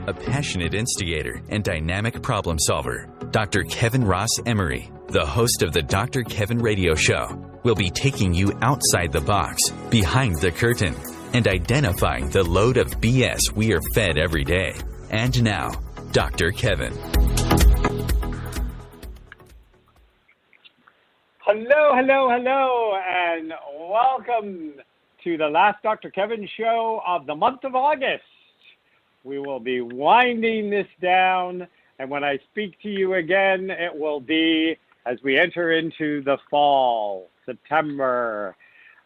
a passionate instigator and dynamic problem solver, Dr. Kevin Ross Emery, the host of the Dr. Kevin Radio Show, will be taking you outside the box, behind the curtain, and identifying the load of BS we are fed every day. And now, Dr. Kevin. Hello, and welcome to the last Dr. Kevin show of the month of August. We will be winding this down, and when I speak to you again, it will be as we enter into the fall, September.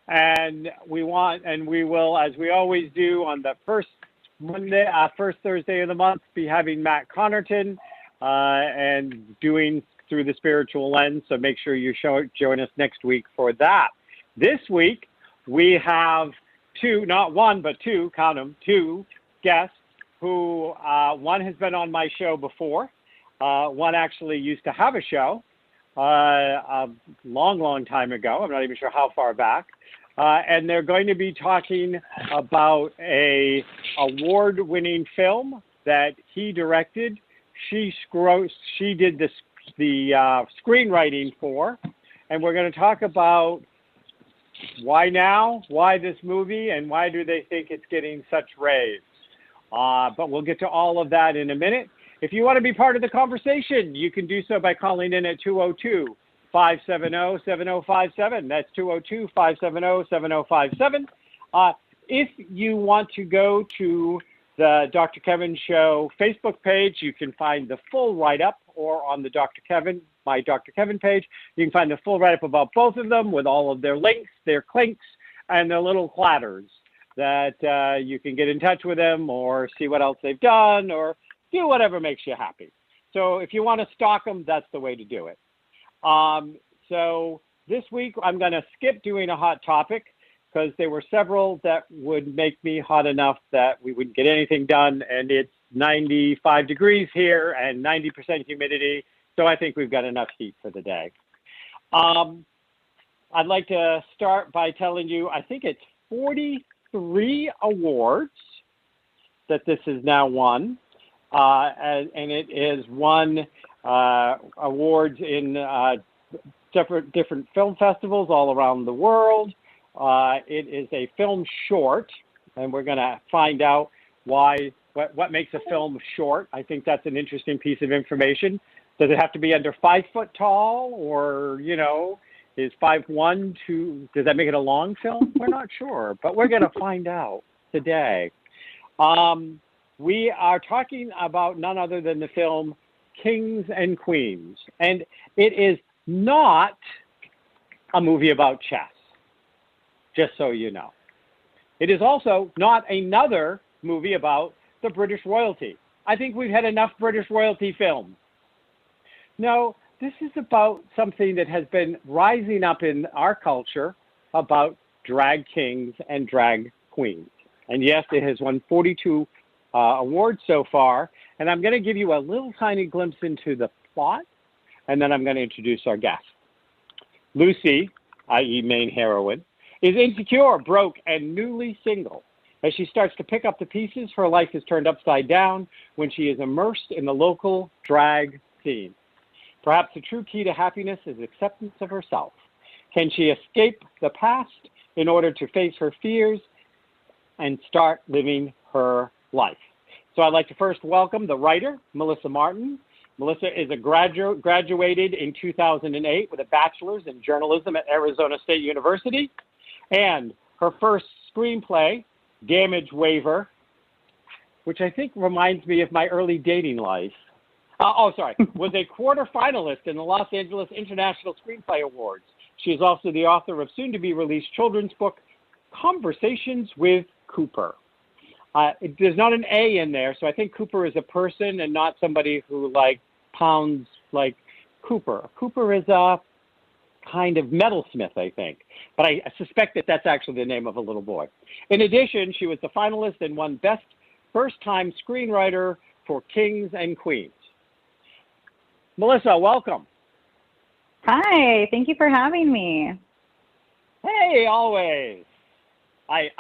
And we will, as we always do on the first Thursday of the month, be having Matt Connerton and doing Through the Spiritual Lens. So make sure you join us next week for that. This week, we have not one, but two guests who, one has been on my show before. One actually used to have a show a long time ago. I'm not even sure how far back. And they're going to be talking about a award-winning film that he directed. She did the screenwriting for, and we're going to talk about why now, why this movie, and why do they think it's getting such rave. But we'll get to all of that in a minute. If you want to be part of the conversation, you can do so by calling in at 202-570-7057. That's 202-570-7057. If you want to go to the Dr. Kevin Show Facebook page, you can find the full write-up, or on the my Dr. Kevin page, you can find the full write-up about both of them with all of their links, their clinks, and their little clatters that you can get in touch with them or see what else they've done or do whatever makes you happy. So if you want to stalk them, that's the way to do it. So this week, I'm going to skip doing a hot topic because there were several that would make me hot enough that we wouldn't get anything done, and it's 95 degrees here and 90% humidity, so I think we've got enough heat for the day. I'd like to start by telling you, I think it's 43 awards that this has now won, and it is won awards in different film festivals all around the world. It is a film short, and we're going to find out what makes a film short. I think that's an interesting piece of information. Does it have to be under 5 foot tall, or, is 5'1", 2? Does that make it a long film? We're not sure, but we're going to find out today. We are talking about none other than the film Kings and Queens, and it is not a movie about chess, just so you know. It is also not another movie about the British royalty. I think we've had enough British royalty films. No, this is about something that has been rising up in our culture about drag kings and drag queens. And yes, it has won 42 awards so far. And I'm going to give you a little tiny glimpse into the plot, and then I'm going to introduce our guest. Lucy, i.e. main heroine, is insecure, broke, and newly single. As she starts to pick up the pieces, her life is turned upside down when she is immersed in the local drag scene. Perhaps the true key to happiness is acceptance of herself. Can she escape the past in order to face her fears and start living her life? So I'd like to first welcome the writer, Melissa Martin. Melissa is a graduated in 2008 with a bachelor's in journalism at Arizona State University. And her first screenplay, Damage Waiver, which I think reminds me of my early dating life. Was a quarter-finalist in the Los Angeles International Screenplay Awards. She is also the author of soon-to-be-released children's book, Conversations with Cooper. There's not an A in there, so I think Cooper is a person and not somebody who, pounds like Cooper. Cooper is a kind of metalsmith, I think. But I suspect that that's actually the name of a little boy. In addition, she was the finalist and won Best First-Time Screenwriter for Kings and Queens. Melissa, welcome. Hi, thank you for having me. Hey, always. I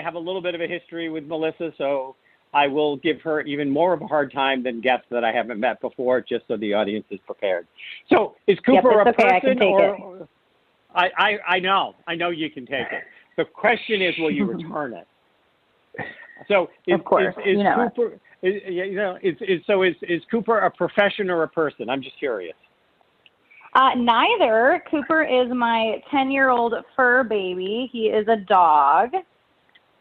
have a little bit of a history with Melissa, so I will give her even more of a hard time than guests that I haven't met before, just so the audience is prepared. So is Cooper a person, I can take it. I know you can take it. The question is, will you return it? So of course, is Cooper is Cooper a profession or a person? I'm just curious. Neither. Cooper is my 10-year-old fur baby. He is a dog,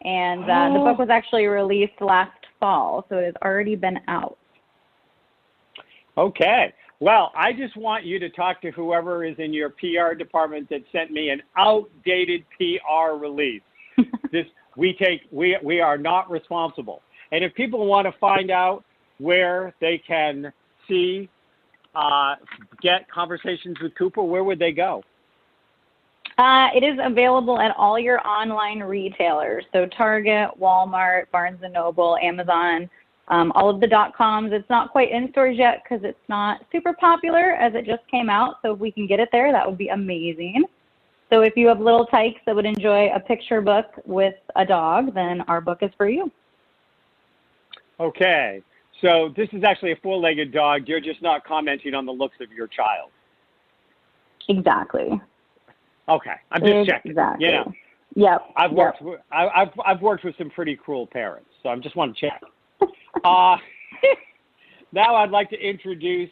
and the book was actually released last fall, so it has already been out. Okay. Well, I just want you to talk to whoever is in your PR department that sent me an outdated PR release. We are not responsible. And if people want to find out where they can see, get conversations with Cooper, where would they go? It is available at all your online retailers. So Target, Walmart, Barnes & Noble, Amazon, all of the .coms. It's not quite in stores yet because it's not super popular as it just came out. So if we can get it there, that would be amazing. So if you have little tykes that would enjoy a picture book with a dog, then our book is for you. Okay. So this is actually a four-legged dog. You're just not commenting on the looks of your child. Exactly. Okay. I'm just checking. Exactly. You know, yep. I've worked with some pretty cruel parents, so I just want to check. Now I'd like to introduce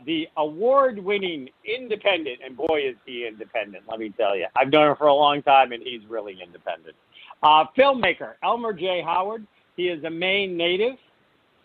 the award-winning independent, and boy is he independent, let me tell you. I've known him for a long time, and he's really independent. Filmmaker, Elmer J. Howard. He is a Maine native.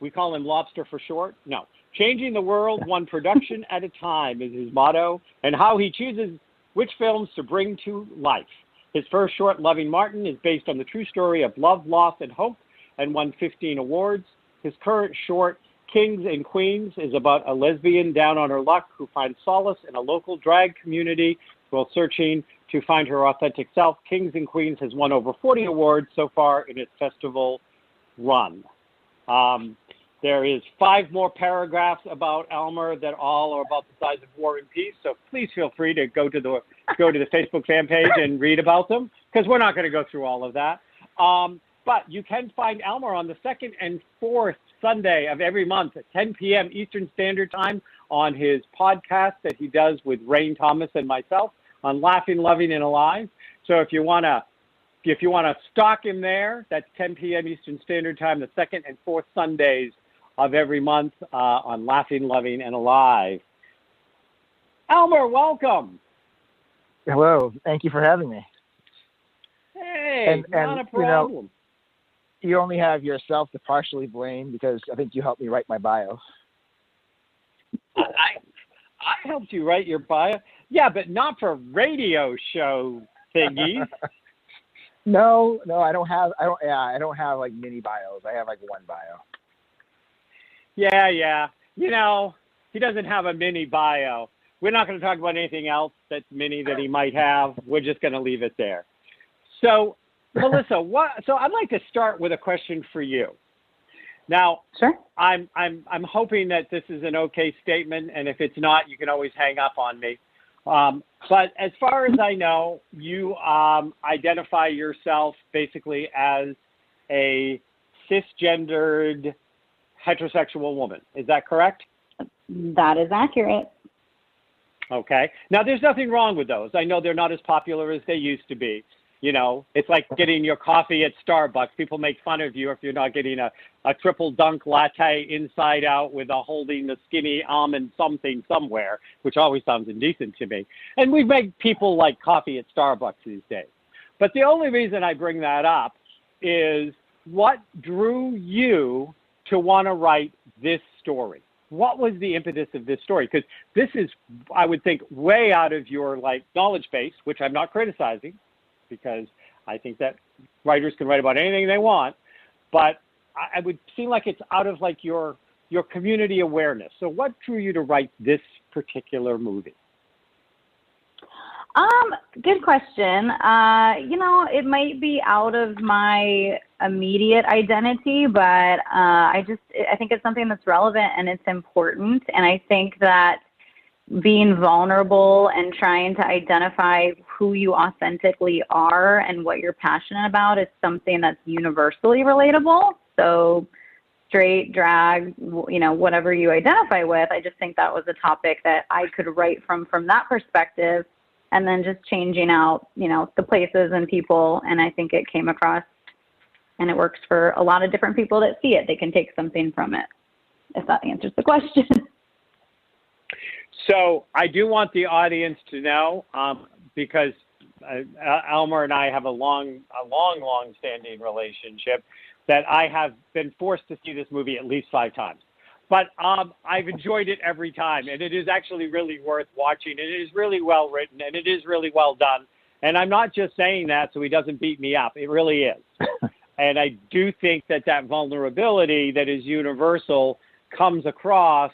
We call him Lobster for short. No. Changing the world one production at a time is his motto, and how he chooses which films to bring to life. His first short, Loving Martin, is based on the true story of love, loss, and hope, and won 15 awards. His current short, Kings and Queens, is about a lesbian down on her luck who finds solace in a local drag community while searching to find her authentic self. Kings and Queens has won over 40 awards so far in its festival run. There is 5 more paragraphs about Elmer that all are about the size of War and Peace. So please feel free to go to the Facebook fan page and read about them, because we're not going to go through all of that. But you can find Elmer on the second and fourth Sunday of every month at 10 p.m. Eastern Standard Time on his podcast that he does with Rain Thomas and myself on Laughing, Loving, and Alive. So if you want to stalk him there, that's 10 p.m. Eastern Standard Time, the second and fourth Sundays of every month on Laughing, Loving, and Alive. Elmer, welcome. Hello. Thank you for having me. Hey, not a problem. You only have yourself to partially blame because I think you helped me write my bio. I helped you write your bio? Yeah, but not for radio show thingies. No, I don't have like mini bios. I have like one bio. Yeah. You know, he doesn't have a mini bio. We're not going to talk about anything else that's mini that he might have. We're just going to leave it there. So, Melissa, so I'd like to start with a question for you. Now, sure. I'm hoping that this is an okay statement, and if it's not, you can always hang up on me. But as far as I know, you identify yourself basically as a cisgendered heterosexual woman. Is that correct? That is accurate. Okay. Now, there's nothing wrong with those. I know they're not as popular as they used to be. You know, it's like getting your coffee at Starbucks. People make fun of you if you're not getting a triple dunk latte inside out with holding the skinny almond something somewhere, which always sounds indecent to me. And we make people like coffee at Starbucks these days. But the only reason I bring that up is what drew you to want to write this story? What was the impetus of this story? Because this is, I would think, way out of your knowledge base, which I'm not criticizing, because I think that writers can write about anything they want, but I would seem like it's out of your community awareness. So what drew you to write this particular movie? Good question. It might be out of my immediate identity, but I think it's something that's relevant and it's important. And I think that being vulnerable and trying to identify who you authentically are and what you're passionate about is something that's universally relatable. So straight, drag, whatever you identify with, I just think that was a topic that I could write from that perspective, and then just changing out, the places and people. And I think it came across, and it works for a lot of different people that see it. They can take something from it, if that answers the question. So I do want the audience to know, because Elmer and I have a long-standing relationship, that I have been forced to see this movie at least 5 times. But I've enjoyed it every time, and it is actually really worth watching. And it is really well written, and it is really well done. And I'm not just saying that so he doesn't beat me up. It really is. And I do think that vulnerability that is universal comes across.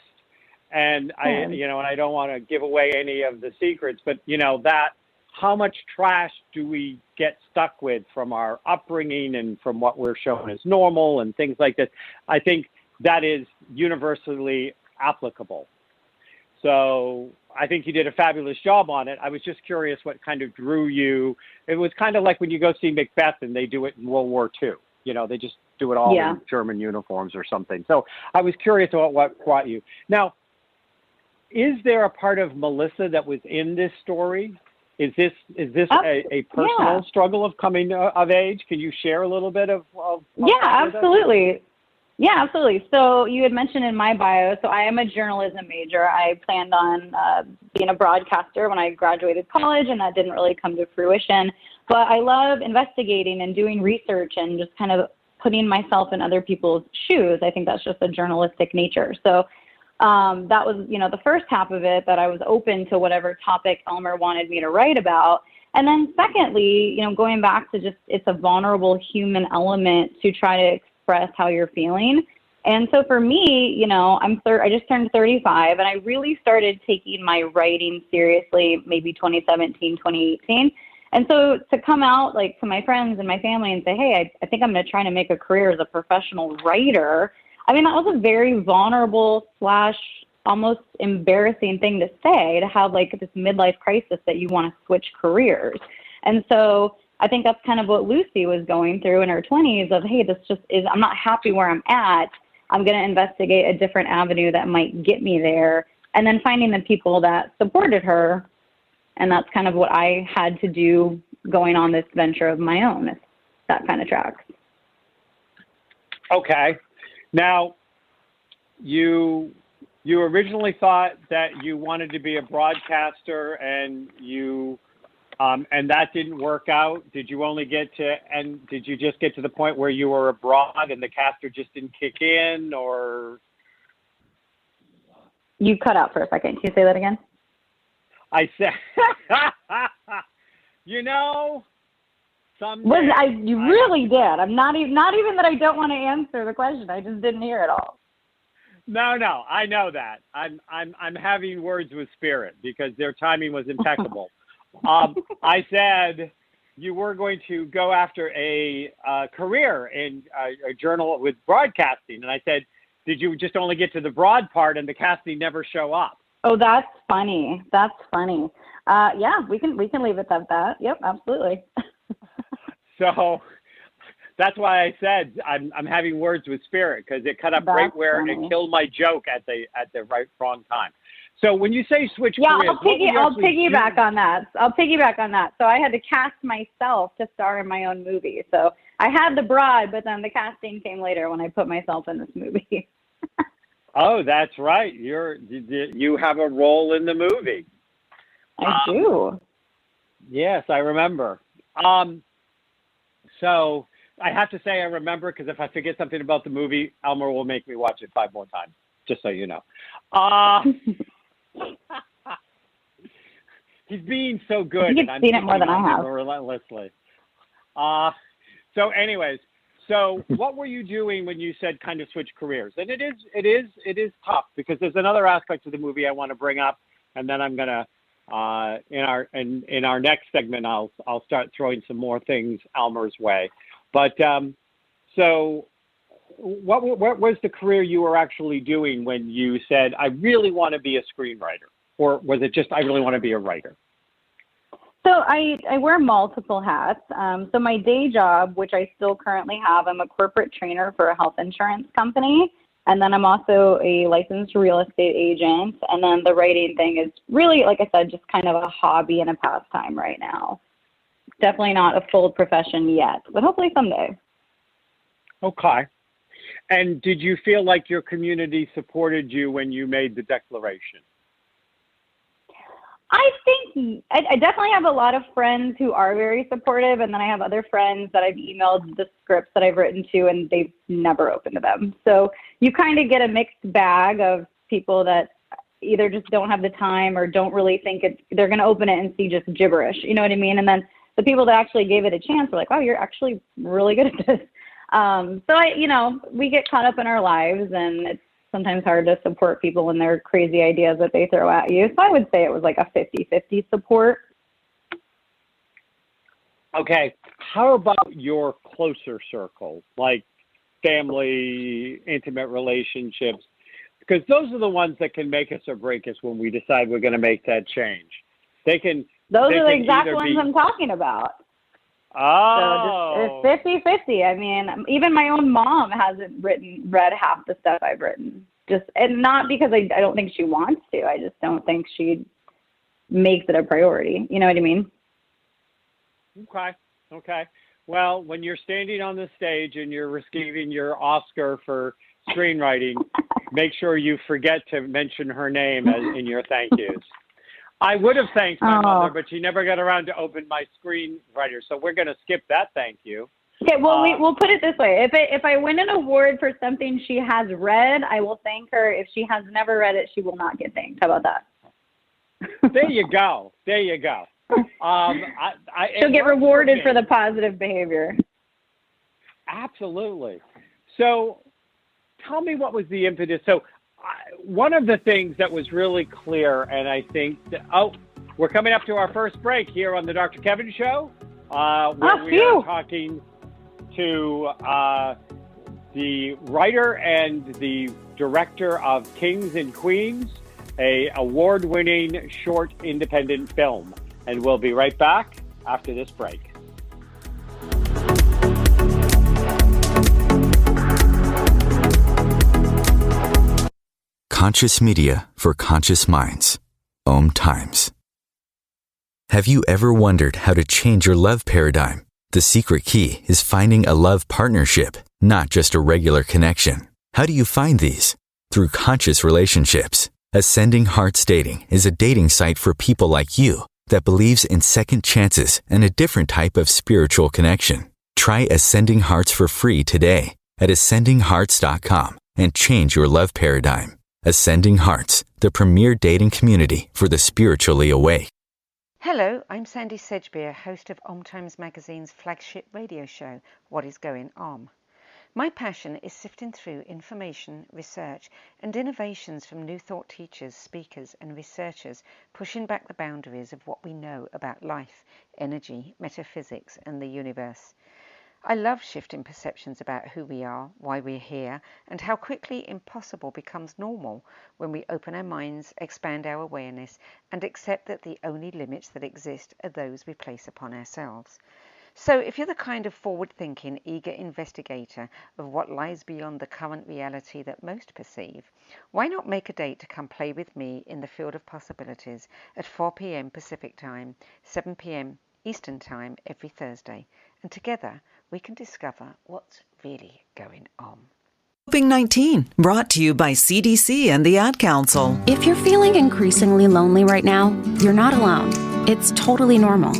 And and I don't want to give away any of the secrets, but that how much trash do we get stuck with from our upbringing and from what we're shown as normal and things like this? I think that is universally applicable. So I think you did a fabulous job on it. I was just curious what kind of drew you. It was kind of like when you go see Macbeth and they do it in World War II. They just do it all in German uniforms or something. So I was curious about what brought you. Now, is there a part of Melissa that was in this story? Is this a personal struggle of coming of age? Can you share a little bit of absolutely. Yeah, absolutely. So you had mentioned in my bio, so I am a journalism major. I planned on being a broadcaster when I graduated college, and that didn't really come to fruition. But I love investigating and doing research and just kind of putting myself in other people's shoes. I think that's just a journalistic nature. So that was, the first half of it, that I was open to whatever topic Elmer wanted me to write about. And then secondly, going back to just, it's a vulnerable human element to try to express how you're feeling. And so for me, I just turned 35, and I really started taking my writing seriously, maybe 2017, 2018. And so to come out to my friends and my family and say, hey, I think I'm going to try to make a career as a professional writer. I mean, that was a very vulnerable / almost embarrassing thing to say, to have this midlife crisis that you want to switch careers. And so I think that's kind of what Lucy was going through in her 20s of, hey, I'm not happy where I'm at. I'm going to investigate a different avenue that might get me there. And then finding the people that supported her. And that's kind of what I had to do going on this venture of my own, if that kind of tracks. Okay. Now, you originally thought that you wanted to be a broadcaster, and and that didn't work out. Did you just get to the point where you were abroad and the caster just didn't kick in, or? You cut out for a second. Can you say that again? I said, someday. You really did. I'm not even that I don't want to answer the question. I just didn't hear it all. No, I know that. I'm having words with spirit because their timing was impeccable. I said you were going to go after a career in a journal with broadcasting, and I said, did you just only get to the broad part and the casting never show up? Oh, that's funny. Yeah, we can leave it at that. Yep, absolutely. So that's why I said I'm having words with spirit, because it cut up right where it killed my joke at the wrong time. So when you say switch careers, I'll piggyback on that. So I had to cast myself to star in my own movie. So I had the broad, but then the casting came later when I put myself in this movie. Oh, that's right. You have a role in the movie. I do. Yes, I remember. So I have to say I remember, because if I forget something about the movie, Elmer will make me watch it 5 more times, just so you know. He's being so good. You've seen it more than I have. Relentlessly. So anyways, so what were you doing when you said kind of switch careers? And it is tough, because there's another aspect of the movie I want to bring up, and then I'm gonna in our next segment I'll start throwing some more things Elmer's way. But so what was the career you were actually doing when you said I really want to be a screenwriter, or was it just I really want to be a writer? So I wear multiple hats. So my day job, which I still currently have, I'm a corporate trainer for a health insurance company. And then I'm also a licensed real estate agent. And then the writing thing is really, like I said, just kind of a hobby and a pastime right now. Definitely not a full profession yet, but hopefully someday. Okay. And did you feel like your community supported you when you made the declaration? I think I definitely have a lot of friends who are very supportive, and then I have other friends that I've emailed the scripts that I've written to, and they've never opened them. So you kind of get a mixed bag of people that either just don't have the time or don't really think they're going to open it and see just gibberish. You know what I mean? And then the people that actually gave it a chance were like, wow, you're actually really good at this. So we get caught up in our lives, and it's sometimes hard to support people in their crazy ideas that they throw at you. So I would say it was like a 50-50 support. Okay. How about your closer circle, like family, intimate relationships? Because those are the ones that can make us or break us when we decide we're going to make that change. Those are the exact ones I'm talking about. Oh. So it's 50-50. I mean, even my own mom hasn't read half the stuff I've written. And not because I don't think she wants to. I just don't think she makes it a priority. You know what I mean? Okay. Well, when you're standing on the stage and you're receiving your Oscar for screenwriting, make sure you forget to mention her name in your thank yous. I would have thanked my mother, but she never got around to open my screenwriter, so we're going to skip that thank you. Okay, well, we'll put it this way. If I win an award for something she has read, I will thank her. If she has never read it, she will not get thanked. How about that? There you go. She'll get rewarded for the positive behavior. Absolutely. So tell me, what was the impetus? So one of the things that was really clear, and I think we're coming up to our first break here on the Dr. Kevin Show, where we are talking to the writer and the director of Kings and Queens, a award-winning short independent film. And we'll be right back after this break. Conscious media for conscious minds. OMTimes. Have you ever wondered how to change your love paradigm? The secret key is finding a love partnership, not just a regular connection. How do you find these? Through conscious relationships. Ascending Hearts Dating is a dating site for people like you that believes in second chances and a different type of spiritual connection. Try Ascending Hearts for free today at ascendinghearts.com and change your love paradigm. Ascending Hearts, the premier dating community for the spiritually awake. Hello, I'm Sandy Sedgbeer, host of OMTimes magazine's flagship radio show, What is Going On? My passion is sifting through information, research, and innovations from new thought teachers, speakers, and researchers pushing back the boundaries of what we know about life, energy, metaphysics, and the universe. I love shifting perceptions about who we are, why we're here, and how quickly impossible becomes normal when we open our minds, expand our awareness, and accept that the only limits that exist are those we place upon ourselves. So if you're the kind of forward-thinking, eager investigator of what lies beyond the current reality that most perceive, why not make a date to come play with me in the field of possibilities at 4 p.m. Pacific Time, 7 p.m. Eastern Time every Thursday, and together we can discover what's really going on. Coping-19, brought to you by CDC and the Ad Council. If you're feeling increasingly lonely right now, you're not alone. It's totally normal.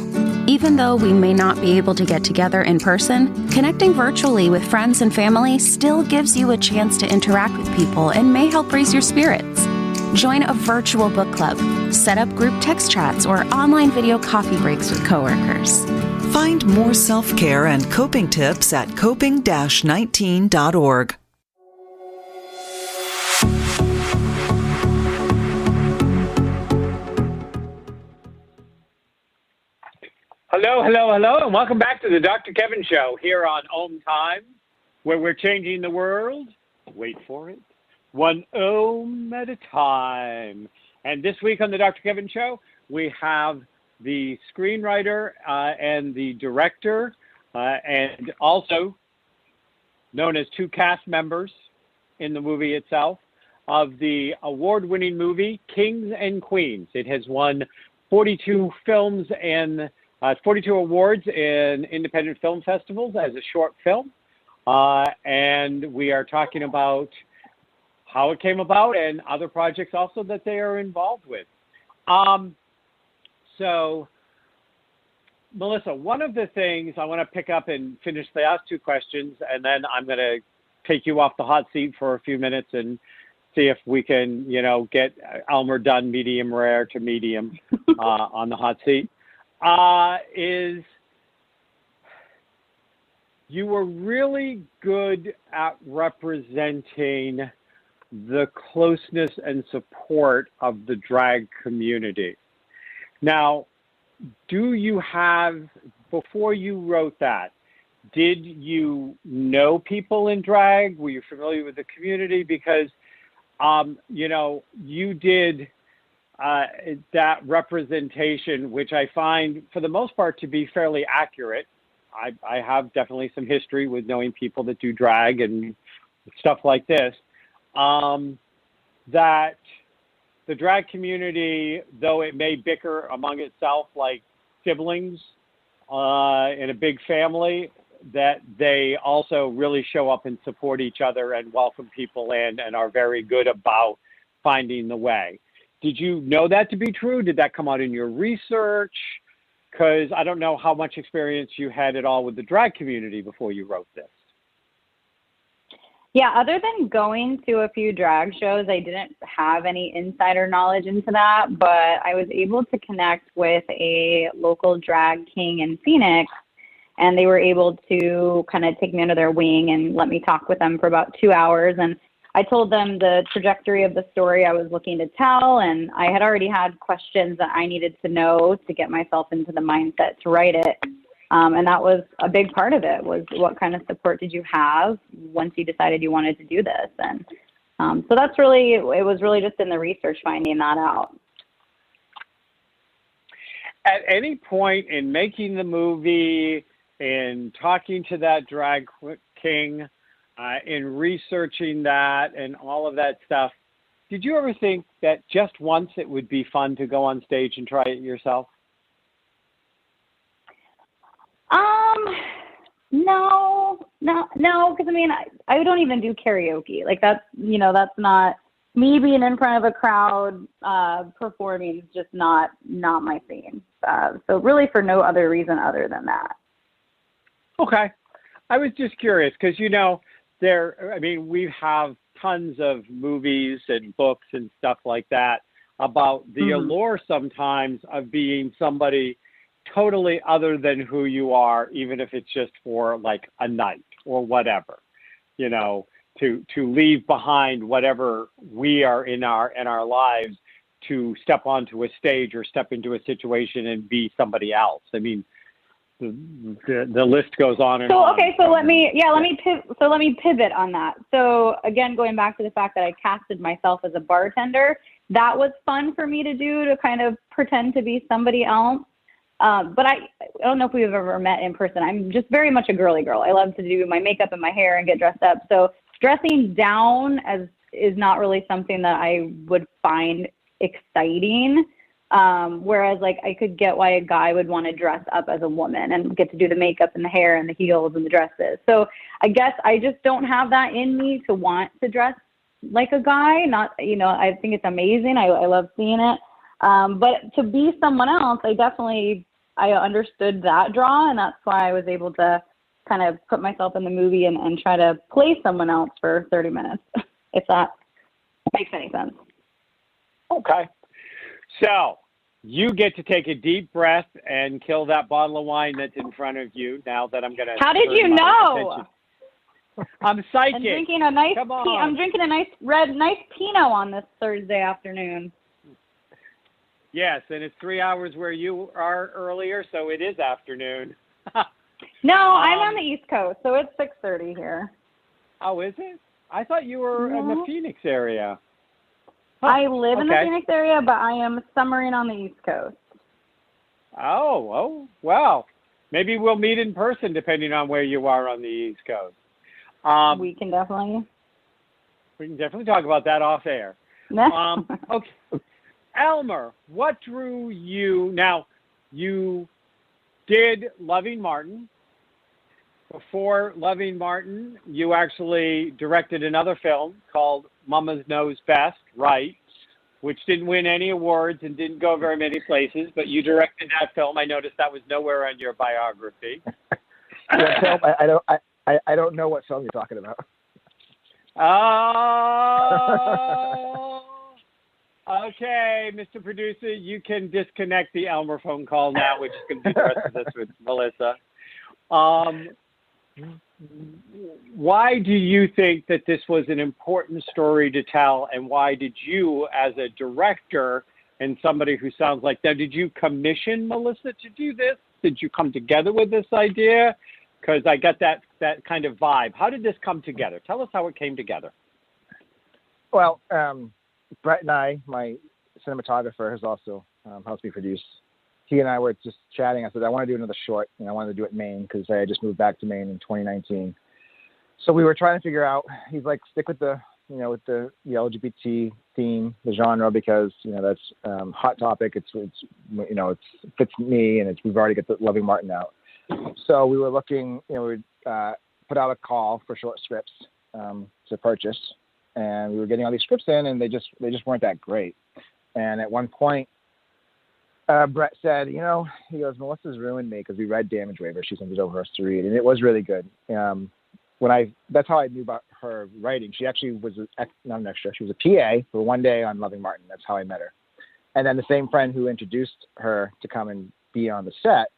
Even though we may not be able to get together in person, connecting virtually with friends and family still gives you a chance to interact with people and may help raise your spirits. Join a virtual book club, set up group text chats, or online video coffee breaks with coworkers. Find more self-care and coping tips at coping-19.org. Hello, and welcome back to the Dr. Kevin Show here on OMTimes, where we're changing the world. Wait for it. One Om at a time. And this week on the Dr. Kevin Show, we have the screenwriter and the director, and also known as 2 cast members in the movie itself, of the award-winning movie Kings and Queens. It has won 42 films and 42 awards in independent film festivals as a short film. And we are talking about how it came about and other projects also that they are involved with. So, Melissa, one of the things I want to pick up and finish the last 2 questions, and then I'm going to take you off the hot seat for a few minutes and see if we can, get Elmer done medium rare to medium on the hot seat, is you were really good at representing the closeness and support of the drag community. Now, do you have, before you wrote that, did you know people in drag? Were you familiar with the community? Because, you did that representation, which I find, for the most part, to be fairly accurate. I have definitely some history with knowing people that do drag and stuff like this. That the drag community, though it may bicker among itself like siblings in a big family, that they also really show up and support each other and welcome people in and are very good about finding the way. Did you know that to be true? Did that come out in your research? Because I don't know how much experience you had at all with the drag community before you wrote this. Yeah, other than going to a few drag shows, I didn't have any insider knowledge into that, but I was able to connect with a local drag king in Phoenix, and they were able to kind of take me under their wing and let me talk with them for about 2 hours. And I told them the trajectory of the story I was looking to tell, and I had already had questions that I needed to know to get myself into the mindset to write it. And that was a big part of it, was what kind of support did you have once you decided you wanted to do this? And so that's really, it was really just in the research finding that out. At any point in making the movie, in talking to that drag king, in researching that and all of that stuff, did you ever think that just once it would be fun to go on stage and try it yourself? No, because I mean, I don't even do karaoke. Like that's not, me being in front of a crowd performing is just not my thing. So really for no other reason other than that. Okay. I was just curious because, we have tons of movies and books and stuff like that about the allure sometimes of being somebody totally other than who you are, even if it's just for like a night or whatever, to leave behind whatever we are in our lives to step onto a stage or step into a situation and be somebody else. I mean, the list goes on and on. Okay, so let me pivot on that. So again, going back to the fact that I casted myself as a bartender, that was fun for me to do, to kind of pretend to be somebody else. But I don't know if we've ever met in person. I'm just very much a girly girl. I love to do my makeup and my hair and get dressed up. So dressing down is not really something that I would find exciting. Whereas like I could get why a guy would want to dress up as a woman and get to do the makeup and the hair and the heels and the dresses. So I guess I just don't have that in me to want to dress like a guy. I think it's amazing. I love seeing it. But to be someone else, I understood that draw, and that's why I was able to kind of put myself in the movie and try to play someone else for 30 minutes, if that makes any sense. Okay. So you get to take a deep breath and kill that bottle of wine that's in front of you now that I'm going to... How did you know? I'm psychic. I'm drinking a nice nice Pinot on this Thursday afternoon. Yes, and it's 3 hours where you are earlier, so it is afternoon. No, I'm on the East Coast, so it's 6:30 here. Oh, is it? I thought you were in the Phoenix area. I live in the Phoenix area, but I am summering on the East Coast. Oh, well, maybe we'll meet in person depending on where you are on the East Coast. We can definitely talk about that off air. Okay. Elmer, what drew you? Now, you did Loving Martin. Before Loving Martin, you actually directed another film called Mama's Knows Best, right? Which didn't win any awards and didn't go very many places, but you directed that film. I noticed that was nowhere on your biography. I don't know what film you're talking about. Oh, okay, Mr. Producer, you can disconnect the Elmer phone call now. We're just going to do the rest of this with Melissa. Why do you think that this was an important story to tell, and why did you, as a director and somebody who sounds like that, did you commission Melissa to do this? Did you come together with this idea? Because I got that kind of vibe. How did this come together? Tell us how it came together. Well, Brett and I, my cinematographer, has also helped me produce. He and I were just chatting. I said, I want to do another short, and I wanted to do it in Maine because I had just moved back to Maine in 2019. So we were trying to figure out, he's like, stick with the LGBT theme, the genre, because, that's hot topic. It fits me, and we've already got the Loving Martin out. So we were looking, we would put out a call for short scripts to purchase, and we were getting all these scripts in, and they just weren't that great. And at one point, Brett said, he goes, Melissa's ruined me because we read Damage Waiver. She sent it over us to read, and it was really good. That's how I knew about her writing. She actually was not an extra. She was a PA for one day on Loving Martin. That's how I met her. And then the same friend who introduced her to come and be on the set,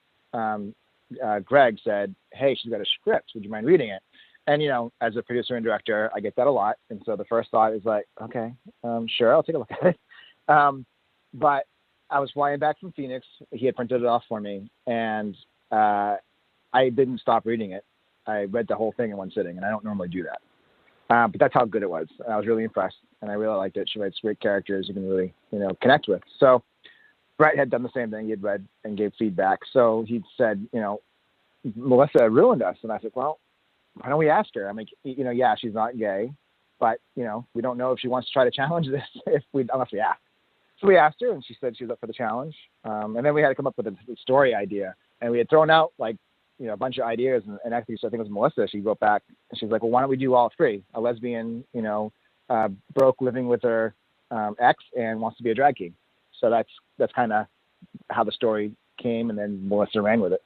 Greg, said, hey, she's got a script. Would you mind reading it? And, as a producer and director, I get that a lot. And so the first thought is like, okay, sure, I'll take a look at it. But I was flying back from Phoenix. He had printed it off for me. And I didn't stop reading it. I read the whole thing in one sitting, and I don't normally do that. But that's how good it was. I was really impressed, and I really liked it. She writes great characters you can really, connect with. So Brett had done the same thing. He had read and gave feedback. So he said, Melissa ruined us. And I said, well, why don't we ask her? I'm like, yeah, she's not gay, but, we don't know if she wants to try to challenge this unless we ask. So we asked her, and she said she was up for the challenge. And then we had to come up with a story idea. And we had thrown out, a bunch of ideas. And actually, so I think it was Melissa. She wrote back, and she's like, well, why don't we do all three? A lesbian, broke living with her ex and wants to be a drag king. So that's kind of how the story came, and then Melissa ran with it.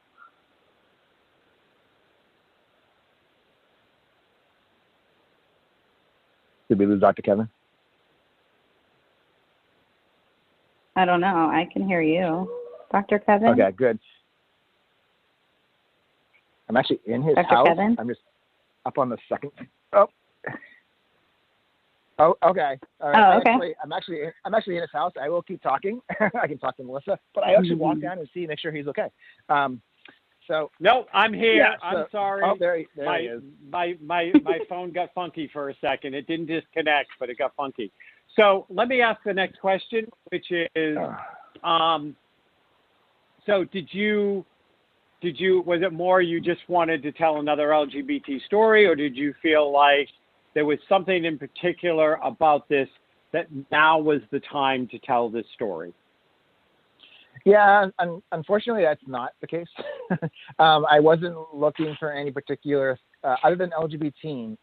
Did we lose Dr. Kevin? I don't know. I can hear you. Dr. Kevin? Okay, good. I'm actually in his Dr. house. Kevin? I'm just up on the second. Oh, okay. All right. Oh, okay. I'm actually in his house. I will keep talking. I can talk to Melissa, but I actually walk down and make sure he's okay. No, I'm here. Yeah, I'm sorry. Oh, there he is. My phone got funky for a second. It didn't disconnect, but it got funky. So let me ask the next question, which is, so was it more you just wanted to tell another LGBT story, or did you feel like there was something in particular about this that now was the time to tell this story? Yeah, unfortunately, that's not the case. I wasn't looking for any particular, other than LGBT themed,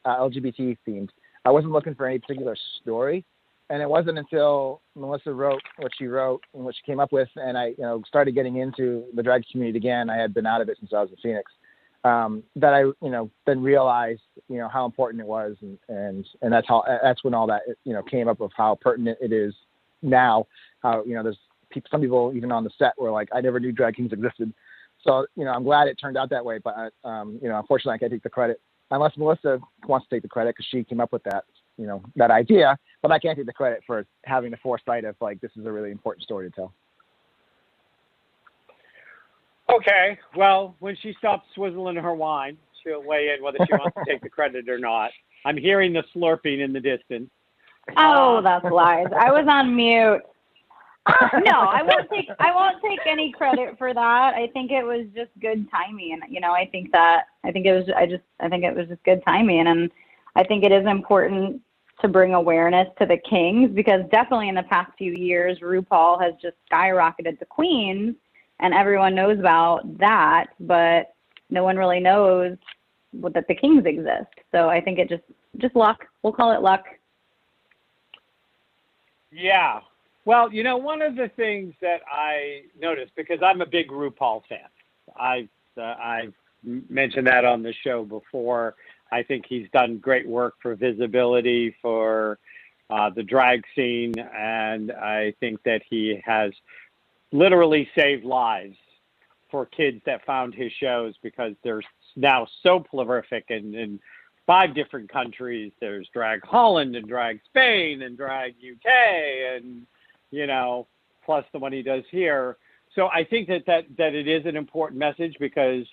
I wasn't looking for any particular story. And it wasn't until Melissa wrote what she wrote and what she came up with, and I, started getting into the drag community again. I had been out of it since I was in Phoenix. That I, then realized, how important it was, and that's when all that, came up of how pertinent it is now. How, there's some people even on the set were like, I never knew drag kings existed. So, I'm glad it turned out that way. But, unfortunately, I can't take the credit unless Melissa wants to take the credit because she came up with that, that idea. But I can't take the credit for having the foresight of this is a really important story to tell. Okay. Well, when she stops swizzling her wine, she'll weigh in whether she wants to take the credit or not. I'm hearing the slurping in the distance. Oh, that's lies. I was on mute. No, I won't take any credit for that. I think it was just good timing. I think it was just good timing, and I think it is important to bring awareness to the kings, because definitely in the past few years, RuPaul has just skyrocketed the queens, and everyone knows about that, but no one really knows that the kings exist. So I think it just luck. We'll call it luck. Yeah. Well, one of the things that I noticed, because I'm a big RuPaul fan, I've mentioned that on the show before. I think he's done great work for visibility for the drag scene, and I think that he has literally saved lives for kids that found his shows, because they're now so prolific in 5 different countries. There's Drag Holland and Drag Spain and Drag UK and, plus the one he does here. So I think that it is an important message, because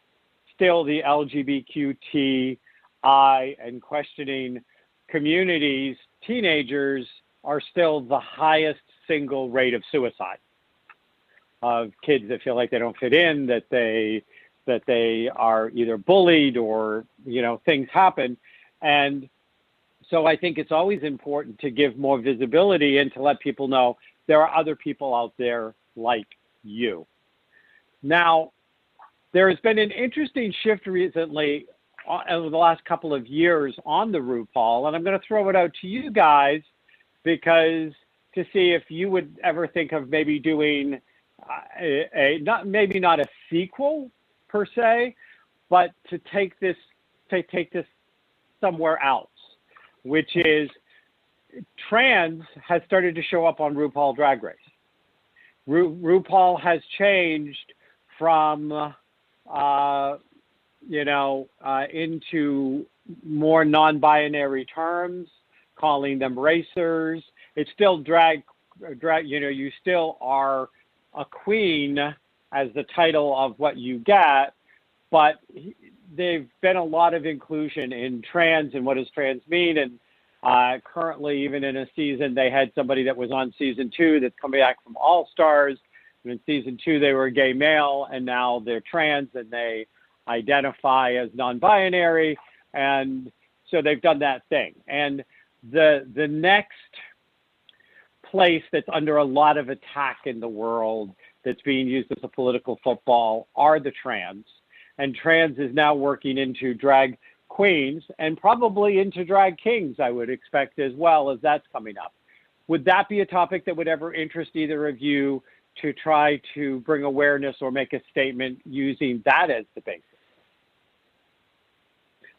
still the LGBTQI and questioning communities, teenagers are still the highest single rate of suicide, of kids that feel like they don't fit in, that they are either bullied or, things happen. And so I think it's always important to give more visibility and to let people know there are other people out there like you. Now, there has been an interesting shift recently over the last couple of years on the RuPaul, and I'm going to throw it out to you guys, because to see if you would ever think of maybe doing not a sequel per se, but to take this somewhere else, which is trans has started to show up on RuPaul Drag Race. RuPaul has changed from into more non-binary terms, calling them racers. It's still drag. You still are a queen as the title of what you get, but there've been a lot of inclusion in trans and what does trans mean. And currently, even in a season, they had somebody that was on season 2 that's coming back from All Stars. And in season 2, they were a gay male, and now they're trans and they identify as non-binary. And so they've done that thing. And the next place that's under a lot of attack in the world that's being used as a political football are the trans. And trans is now working into drag queens and probably into drag kings, I would expect, as well, as that's coming up. Would that be a topic that would ever interest either of you to try to bring awareness or make a statement using that as the basis?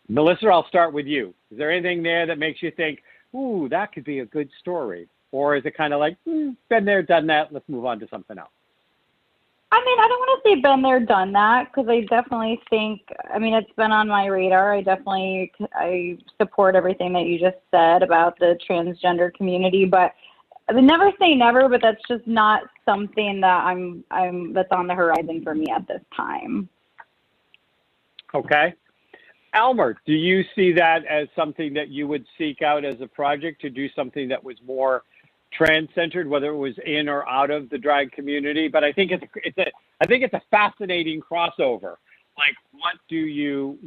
Melissa, I'll start with you. Is there anything there that makes you think, ooh, that could be a good story? Or is it kind of like, been there, done that, let's move on to something else? I mean, I don't want to say been there, done that, because I definitely think, it's been on my radar. I support everything that you just said about the transgender community, but I would never say never, but that's just not something that that's on the horizon for me at this time. Okay. Elmer, do you see that as something that you would seek out as a project to do something that was more trans-centered, whether it was in or out of the drag community? But I think it's a fascinating crossover. Like, what do you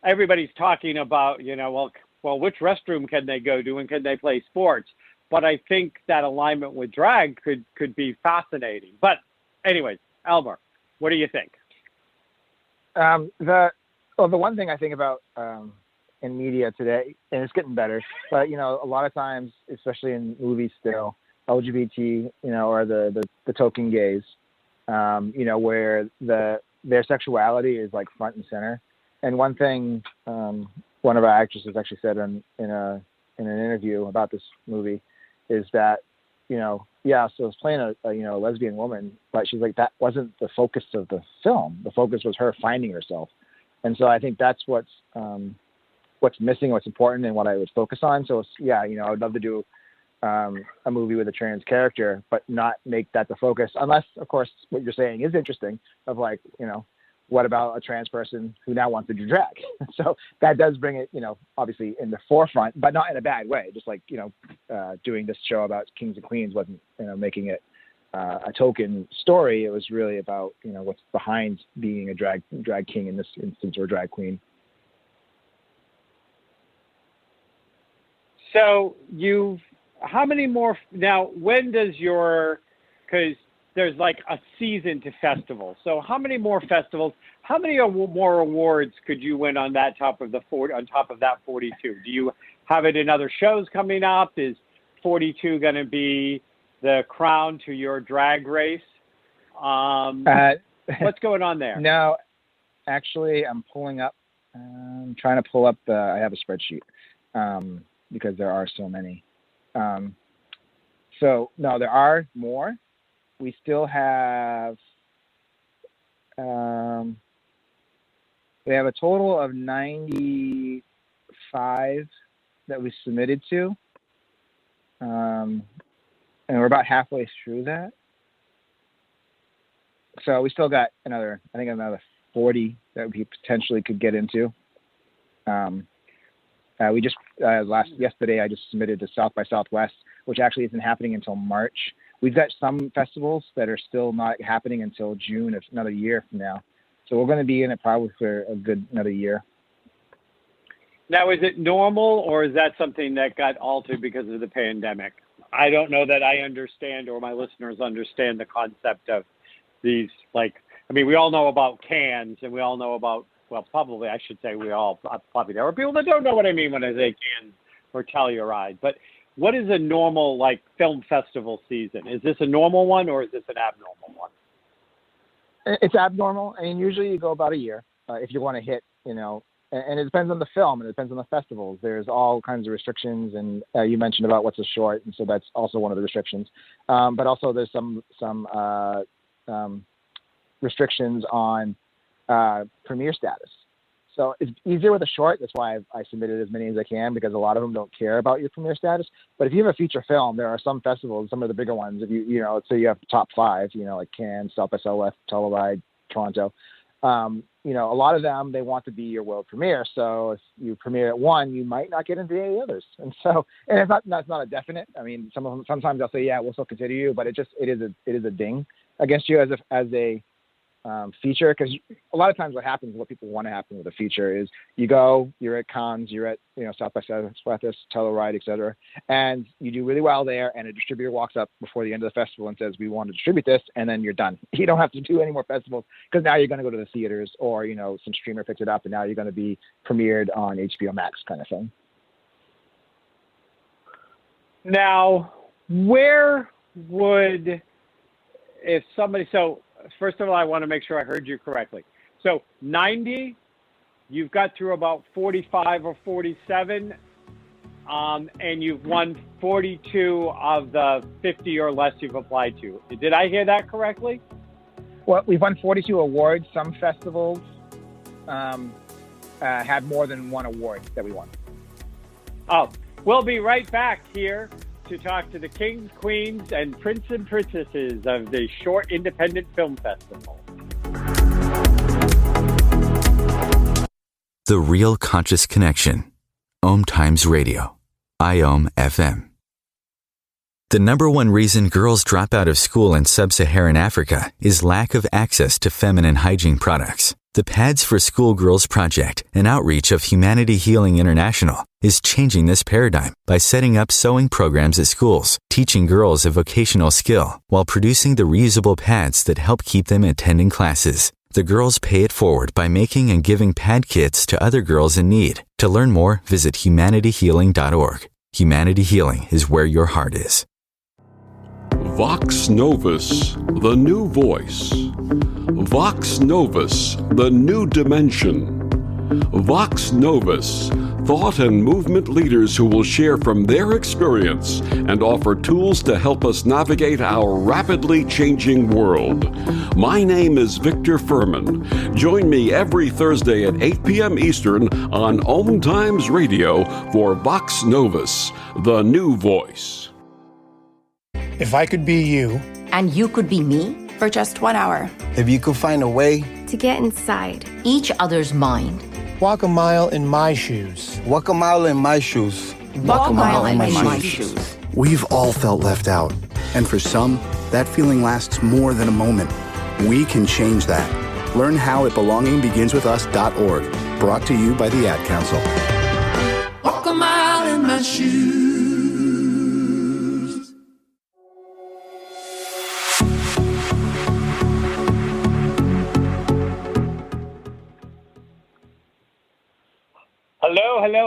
everybody's talking about, well, which restroom can they go to and can they play sports? But I think that alignment with drag could be fascinating. But anyways, Elmer, what do you think? The one thing I think about in media today, and it's getting better, but a lot of times, especially in movies still, LGBT, or the token gays, where their sexuality is like front and center. And one thing one of our actresses actually said in an interview about this movie is that, so it's playing a lesbian woman, but she's like, that wasn't the focus of the film. The focus was her finding herself. And so I think that's what's missing, what's important, and what I would focus on. So I would love to do a movie with a trans character, but not make that the focus, unless, of course, what you're saying is interesting, of like, what about a trans person who now wants to do drag? So that does bring it, obviously in the forefront, but not in a bad way. Just like, doing this show about kings and queens wasn't, making it a token story. It was really about, what's behind being a drag king in this instance, or drag queen. So how many more, now when does because there's like a season to festivals. So how many more festivals, how many more awards could you win on top of that 42? Do you have it in other shows coming up? Is 42 going to be the crown to your drag race? What's going on there? No, actually, I'm trying to pull up I have a spreadsheet because there are so many. So no, there are more. We still have, we have a total of 95 that we submitted to. And we're about halfway through that. So we still got another 40 that we potentially could get into. We just, yesterday, I just submitted to South by Southwest, which actually isn't happening until March. We've got some festivals that are still not happening until June of another year from now. So we're going to be in it probably for a good another year. Now, is it normal, or is that something that got altered because of the pandemic? I don't know that I understand, or my listeners understand, the concept of these, we all know about cans, and we all know about, probably I should say there are people that don't know what I mean when I say cans or Telluride. But what is a normal, film festival season? Is this a normal one, or is this an abnormal one? It's abnormal. I mean, usually you go about a year if you want to hit, and it depends on the film, and it depends on the festivals. There's all kinds of restrictions, and you mentioned about what's a short, and so that's also one of the restrictions. But also there's some restrictions on premiere status. So it's easier with a short. That's why I submitted as many as I can, because a lot of them don't care about your premiere status. But if you have a feature film, there are some festivals, some of the bigger ones. If let's say you have top 5, like Cannes, South by Southwest, Telluride, Toronto. A lot of them, they want to be your world premiere. So if you premiere at one, you might not get into any others. And that's not a definite. I mean, sometimes they'll say, yeah, we'll still consider you, but it is a ding against you as a feature, because a lot of times what happens, what people want to happen with a feature is you're at Cannes, you're at South by Southwest, Telluride, etc., and you do really well there, and a distributor walks up before the end of the festival and says, we want to distribute this, and then you're done. You don't have to do any more festivals, because now you're going to go to the theaters, or some streamer picks it up, and now you're going to be premiered on HBO Max, kind of thing. Now, where would, if somebody, first of all, I want to make sure I heard you correctly. So 90, you've got through about 45 or 47, and you've won 42 of the 50 or less you've applied to. Did I hear that correctly? Well, we've won 42 awards. Some festivals had more than one award that we won. Oh, we'll be right back here to talk to the kings, queens, and prince and princesses of the Short Independent Film Festival. The Real Conscious Connection. OMTimes Radio. IOM FM. The number one reason girls drop out of school in sub-Saharan Africa is lack of access to feminine hygiene products. The Pads for Schoolgirls Project, an outreach of Humanity Healing International, is changing this paradigm by setting up sewing programs at schools, teaching girls a vocational skill, while producing the reusable pads that help keep them attending classes. The girls pay it forward by making and giving pad kits to other girls in need. To learn more, visit humanityhealing.org. Humanity Healing is where your heart is. Vox Novus, the new voice. Vox Novus, the new dimension. Vox Novus, thought and movement leaders who will share from their experience and offer tools to help us navigate our rapidly changing world. My name is Victor Furman. Join me every Thursday at 8 p.m. Eastern on OMTimes Radio for Vox Novus, the new voice. If I could be you, and you could be me, for just 1 hour. If you could find a way to get inside each other's mind. Walk a mile in my shoes. Walk a mile in my shoes. Walk a mile in my shoes. We've all felt left out. And for some, that feeling lasts more than a moment. We can change that. Learn how at belongingbeginswithus.org. Brought to you by the Ad Council. Walk a mile in my shoes.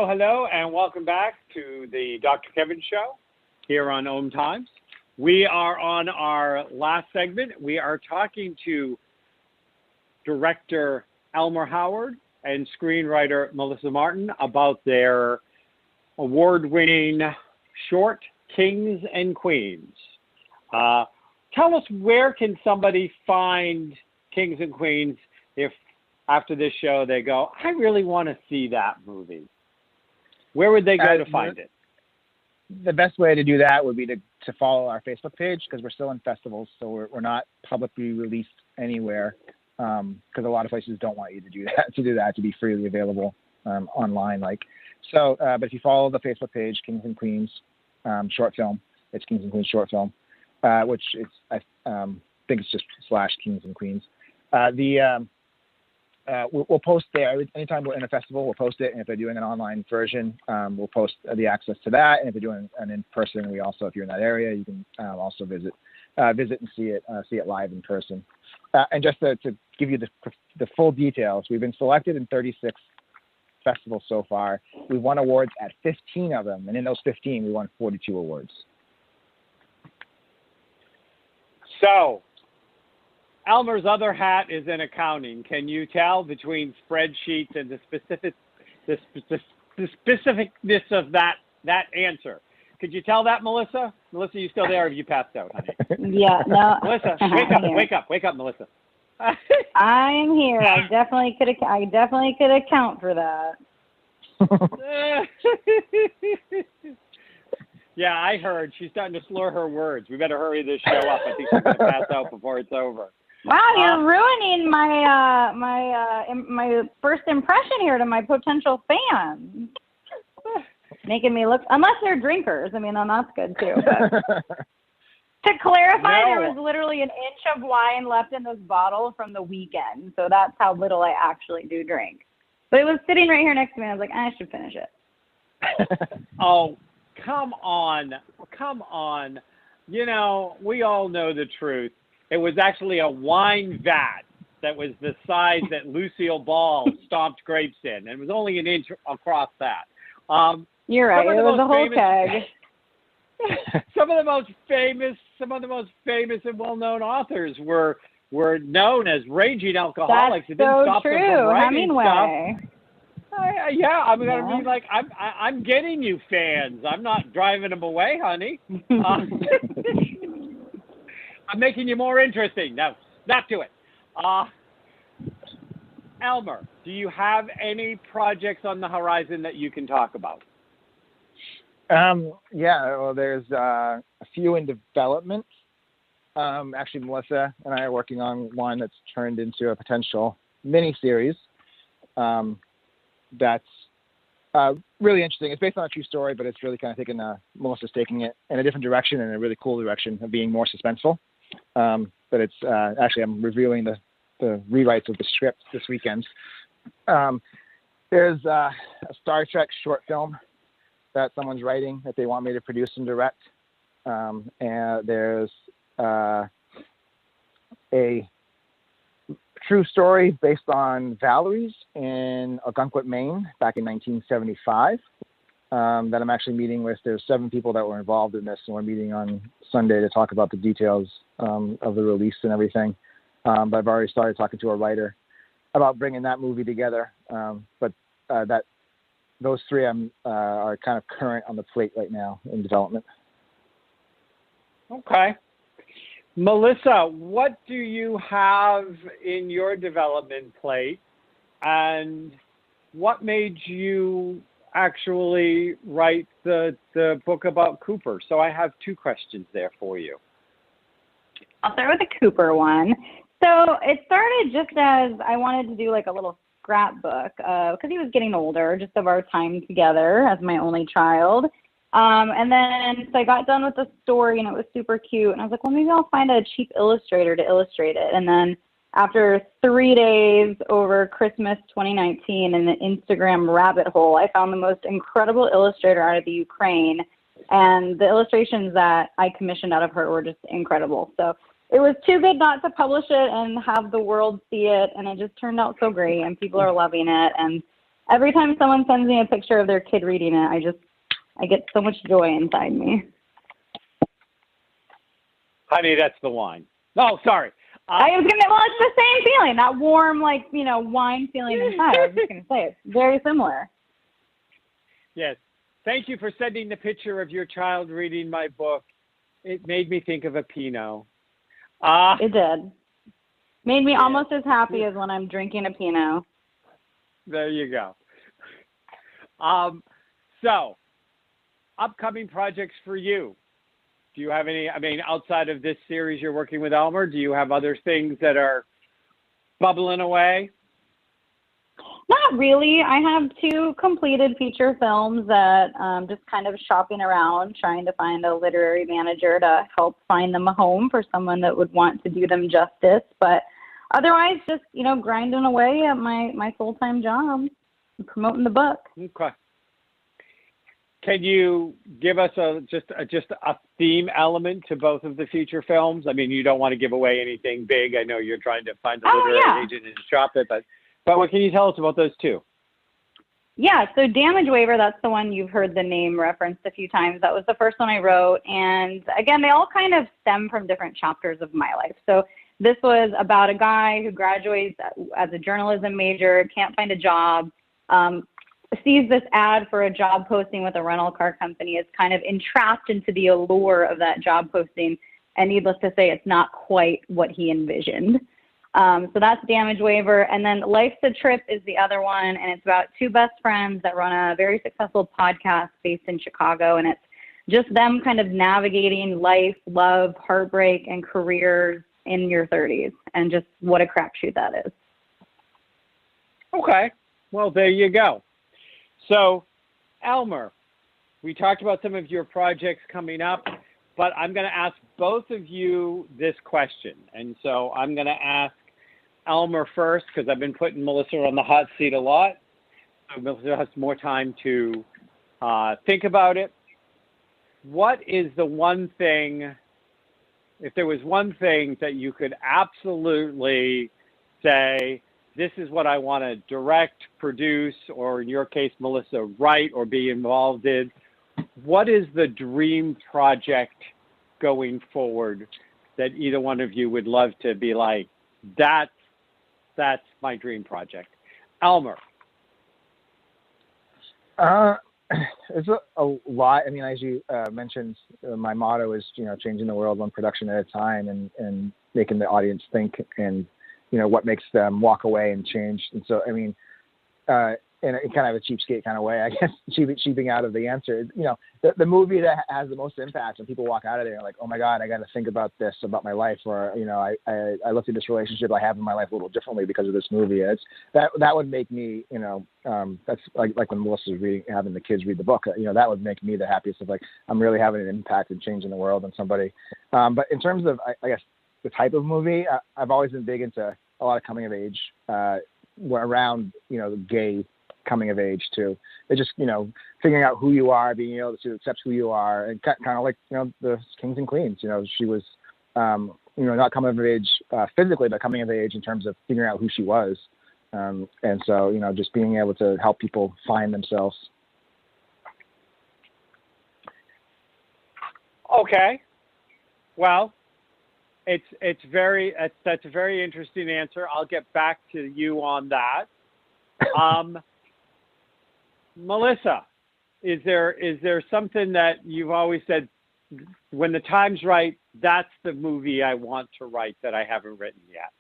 Hello, and welcome back to the Dr. Kevin Show here on OMTimes. We are on our last segment. We are talking to director Elmer Howard and screenwriter Melissa Martin about their award-winning short, Kings and Queens. Tell us, where can somebody find Kings and Queens if after this show they go, I really want to see that movie? Where would they go to find it? The best way to do that would be to follow our Facebook page, because we're still in festivals, so we're not publicly released anywhere, because a lot of places don't want you to do that, to be freely available online. But if you follow the Facebook page, Kings and Queens short film, it's Kings and Queens short film, which I think it's just / Kings and Queens. We'll post there anytime we're in a festival. We'll post it, and if they're doing an online version, we'll post the access to that. And if they're doing an in-person, we also, if you're in that area, you can also visit and see it live in person. And just to give you the full details, we've been selected in 36 festivals so far. We've won awards at 15 of them, and in those 15, we won 42 awards. So, Elmer's other hat is in accounting. Can you tell between spreadsheets and the specificness of that answer? Could you tell that, Melissa? Melissa, you still there, or have you passed out, honey? Yeah, no. Melissa, wake up, Melissa. I am here. I definitely could account for that. Yeah, I heard. She's starting to slur her words. We better hurry this show up. I think she's going to pass out before it's over. Wow, you're ruining my first impression here to my potential fans. Making me look, unless they're drinkers. I mean, then that's good too. But to clarify, there was literally an inch of wine left in this bottle from the weekend. So that's how little I actually do drink. But it was sitting right here next to me, and I was like, I should finish it. Oh, come on. You know, we all know the truth. It was actually a wine vat that was the size that Lucille Ball stomped grapes in, and it was only an inch across that. You're right. It was a whole keg. Some of the most famous and well-known authors were known as raging alcoholics. That's it didn't so stop true. them from writing Hemingway. stuff. I mean, like, I'm getting you fans. I'm not driving them away, honey. I'm making you more interesting. No, not to it. Elmer, do you have any projects on the horizon that you can talk about? Yeah, well, there's a few in development. Actually, Melissa and I are working on one that's turned into a potential mini-series. That's really interesting. It's based on a true story, but it's really kind of taking Melissa's taking it in a different direction, and a really cool direction of being more suspenseful. But it's actually, I'm reviewing the rewrites of the script this weekend. There's a Star Trek short film that someone's writing that they want me to produce and direct. And there's a true story based on Valerie's in Algonquin, Maine, back in 1975, that I'm actually meeting with. There's 7 people that were involved in this, and we're meeting on Sunday to talk about the details of the release and everything. But I've already started talking to a writer about bringing that movie together. But those 3 are kind of current on the plate right now in development. Okay. Melissa, what do you have in your development plate, and what made you actually write the book about Cooper? So I have 2 questions there for you. I'll start with the Cooper one. So it started just as I wanted to do like a little scrapbook because he was getting older, just of our time together as my only child. And then so I got done with the story and it was super cute. And I was like, well, maybe I'll find a cheap illustrator to illustrate it. And then after 3 days over Christmas 2019 in the Instagram rabbit hole, I found the most incredible illustrator out of the Ukraine. And the illustrations that I commissioned out of her were just incredible. So it was too good not to publish it and have the world see it. And it just turned out so great and people are loving it. And every time someone sends me a picture of their kid reading it, I get so much joy inside me. Honey, that's the wine. No, sorry. It's the same feeling, that warm, wine feeling inside. I was just going to say, it's very similar. Yes. Thank you for sending the picture of your child reading my book. It made me think of a Pinot. It did. Made me almost as happy as when I'm drinking a Pinot. There you go. So, upcoming projects for you. Do you have any, outside of this series you're working with Elmer, do you have other things that are bubbling away? Not really. I have 2 completed feature films that just kind of shopping around, trying to find a literary manager to help find them a home for someone that would want to do them justice. But otherwise, just, grinding away at my full-time job, promoting the book. Okay. Can you give us just a theme element to both of the feature films? You don't want to give away anything big. I know you're trying to find a literary agent and shop it, but what can you tell us about those 2? Yeah, so Damage Waiver, that's the one you've heard the name referenced a few times. That was the first one I wrote. And again, they all kind of stem from different chapters of my life. So this was about a guy who graduates as a journalism major, can't find a job, sees this ad for a job posting with a rental car company, is kind of entrapped into the allure of that job posting. And needless to say, it's not quite what he envisioned. So that's Damage Waiver. And then Life's a Trip is the other one. And it's about 2 best friends that run a very successful podcast based in Chicago. And it's just them kind of navigating life, love, heartbreak, and careers in your 30s. And just what a crapshoot that is. Okay. Well, there you go. So, Elmer, we talked about some of your projects coming up, but I'm going to ask both of you this question. And so I'm going to ask Elmer first because I've been putting Melissa on the hot seat a lot. So Melissa has more time to think about it. What is the one thing, if there was one thing that you could absolutely say, this is what I want to direct, produce, or in your case, Melissa, write or be involved in, what is the dream project going forward that either one of you would love to be like, that's my dream project? Elmer. It's a lot. As you mentioned, my motto is, changing the world one production at a time and making the audience think and, what makes them walk away and change. And so, in kind of a cheapskate kind of way, I guess, cheaping out of the answer, the movie that has the most impact when people walk out of there and like, oh my God, I got to think about this, about my life. Or, I looked at this relationship I have in my life a little differently because of this movie. That would make me, that's like when Melissa was having the kids read the book, that would make me the happiest of like, I'm really having an impact and changing the world on somebody. But in terms of, I guess, the type of movie, I've always been big into a lot of coming of age, around, gay coming of age too. It's just, figuring out who you are, being able to accept who you are, and kind of like, the kings and queens, she was, not coming of age physically, but coming of age in terms of figuring out who she was. And so, just being able to help people find themselves. Okay. Well, that's a very interesting answer. I'll get back to you on that. Melissa, is there something that you've always said, when the time's right, that's the movie I want to write that I haven't written yet?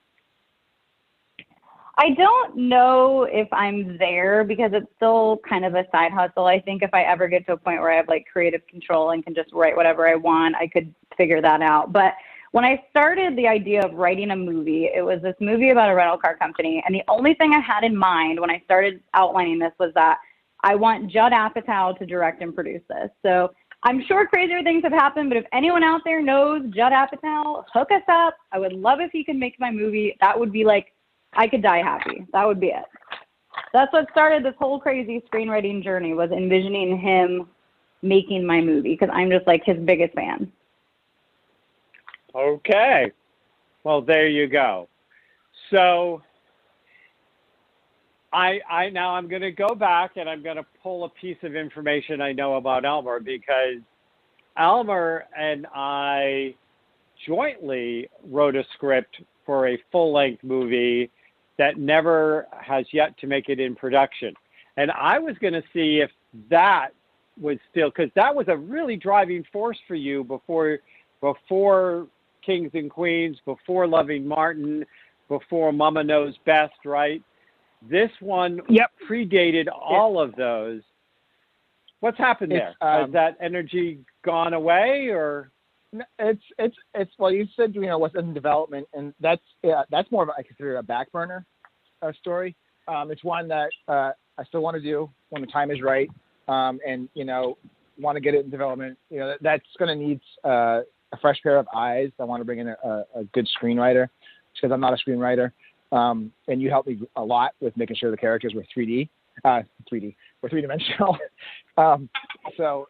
I don't know if I'm there because it's still kind of a side hustle. I think if I ever get to a point where I have like creative control and can just write whatever I want, I could figure that out. But when I started the idea of writing a movie, it was this movie about a rental car company. And the only thing I had in mind when I started outlining this was that I want Judd Apatow to direct and produce this. So I'm sure crazier things have happened, but if anyone out there knows Judd Apatow, hook us up. I would love if he could make my movie. That would be like, I could die happy. That would be it. That's what started this whole crazy screenwriting journey, was envisioning him making my movie, because I'm just like his biggest fan. Okay. Well, there you go. So I'm going to go back and I'm going to pull a piece of information I know about Elmer, because Elmer and I jointly wrote a script for a full-length movie that never has yet to make it in production. And I was going to see if that was still, because that was a really driving force for you before Kings and Queens, before Loving Martin, before Mama Knows Best, right? This one predated all of those. What's happened there? Has that energy gone away, or? It's well, you said, what's in development, and that's more of I consider a back burner story. It's one that I still want to do when the time is right, and want to get it in development. That's going to need a fresh pair of eyes. I want to bring in a good screenwriter, because I'm not a screenwriter, and you helped me a lot with making sure the characters were 3D. We're three-dimensional. So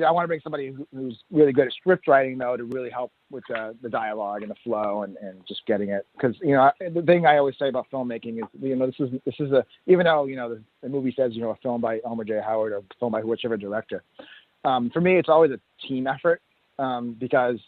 I want to bring somebody who's really good at script writing, though, to really help with the dialogue and the flow and just getting it. Because, the thing I always say about filmmaking is, this is even though, the movie says, a film by Elmer J. Howard or a film by whichever director. For me, it's always a team effort. Because,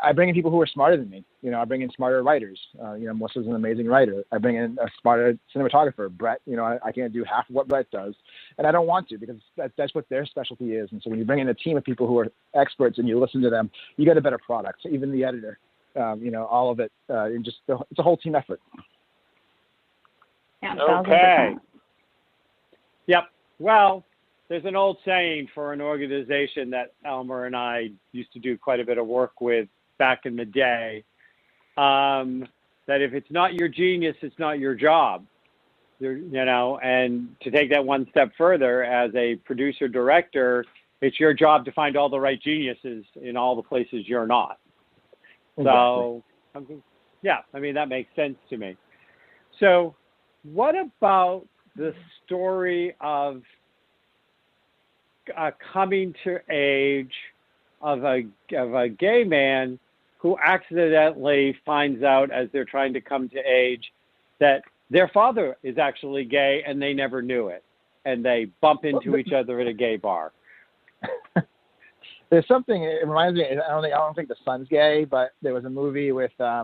I bring in people who are smarter than me. I bring in smarter writers. Melissa's an amazing writer. I bring in a smarter cinematographer, Brett. I can't do half of what Brett does. And I don't want to, because that's what their specialty is. And so when you bring in a team of people who are experts and you listen to them, you get a better product. So even the editor, all of it, it's a whole team effort. Yeah, okay. 1,000%. Yep. Well, there's an old saying for an organization that Elmer and I used to do quite a bit of work with back in the day, that if it's not your genius, it's not your job. And to take that one step further, as a producer director, it's your job to find all the right geniuses in all the places you're not. Exactly. So, that makes sense to me. So what about the story of coming to age of a gay man who accidentally finds out, as they're trying to come to age, that their father is actually gay and they never knew it, and they bump into each other at a gay bar? There's something, it reminds me, I don't think the son's gay, but there was a movie with I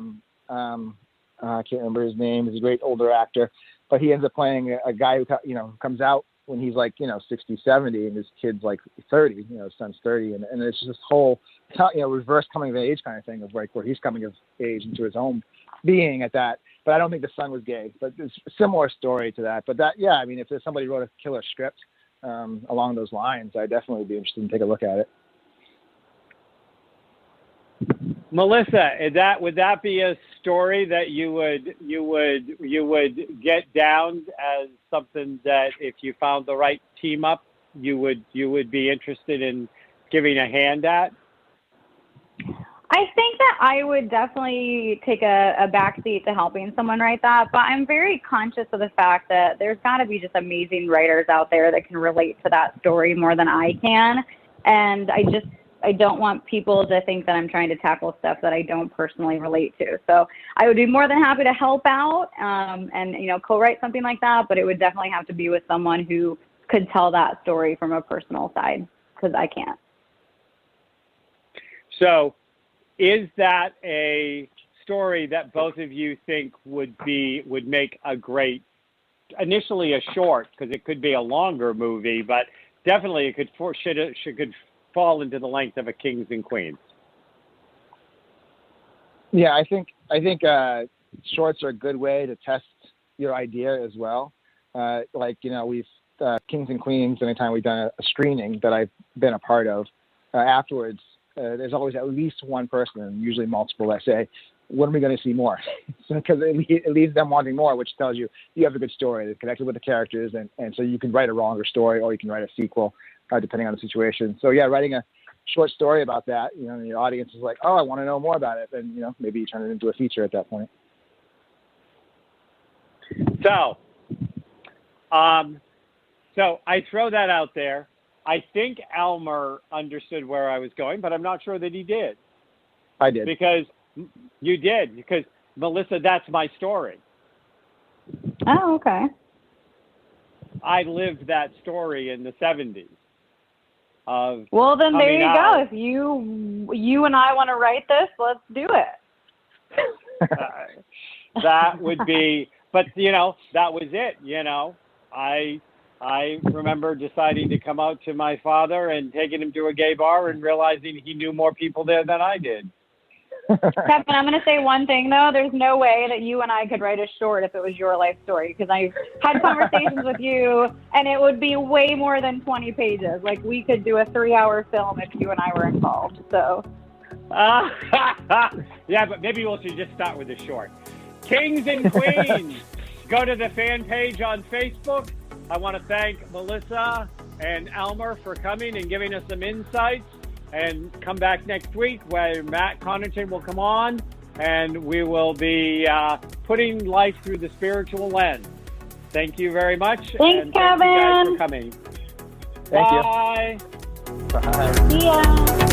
can't remember his name. He's a great older actor, but he ends up playing a guy who comes out when he's 60, 70, and his kid's 30, his son's 30. And it's just this whole, reverse coming of age kind of thing of where he's coming of age into his own being at that. But I don't think the son was gay, but it's a similar story to that. But if somebody wrote a killer script along those lines, I'd definitely be interested in take a look at it. Melissa, would that be a story that you would get down as something that, if you found the right team up, you would be interested in giving a hand at? I think that I would definitely take a backseat to helping someone write that, but I'm very conscious of the fact that there's got to be just amazing writers out there that can relate to that story more than I can, and I don't want people to think that I'm trying to tackle stuff that I don't personally relate to. So I would be more than happy to help out and co-write something like that, but it would definitely have to be with someone who could tell that story from a personal side, because I can't. So is that a story that both of you think would make a great, initially a short, because it could be a longer movie, but definitely it could fall into the length of a Kings and Queens? Yeah, I think shorts are a good way to test your idea as well. We've Kings and Queens, anytime we've done a screening that I've been a part of, afterwards, there's always at least one person, and usually multiple, that say, when are we going to see more? Because it leaves them wanting more, which tells you have a good story that's connected with the characters, and so you can write a longer story or you can write a sequel, depending on the situation. So yeah, writing a short story about that, and your audience is like, oh, I want to know more about it, then maybe you turn it into a feature at that point. So I throw that out there. I think Elmer understood where I was going, but I'm not sure that he did. I did. Because you did. Because, Melissa, that's my story. Oh, okay. I lived that story in the 70s. Well, then there you out. go. If you and I want to write this, let's do it. That would be, but that was it. I remember deciding to come out to my father and taking him to a gay bar and realizing he knew more people there than I did. Kevin, I'm going to say one thing, though. There's no way that you and I could write a short if it was your life story, because I've had conversations with you, and it would be way more than 20 pages. Like, we could do a 3-hour film if you and I were involved. So. Yeah, but maybe we'll just start with a short. Kings and Queens, go to the fan page on Facebook. I want to thank Melissa and Elmer for coming and giving us some insights. And come back next week where Matt Connaughton will come on and we will be putting life through the spiritual lens. Thank you very much. Thanks, and Kevin. Thank you guys for coming. Thank Bye. you. Bye. See ya.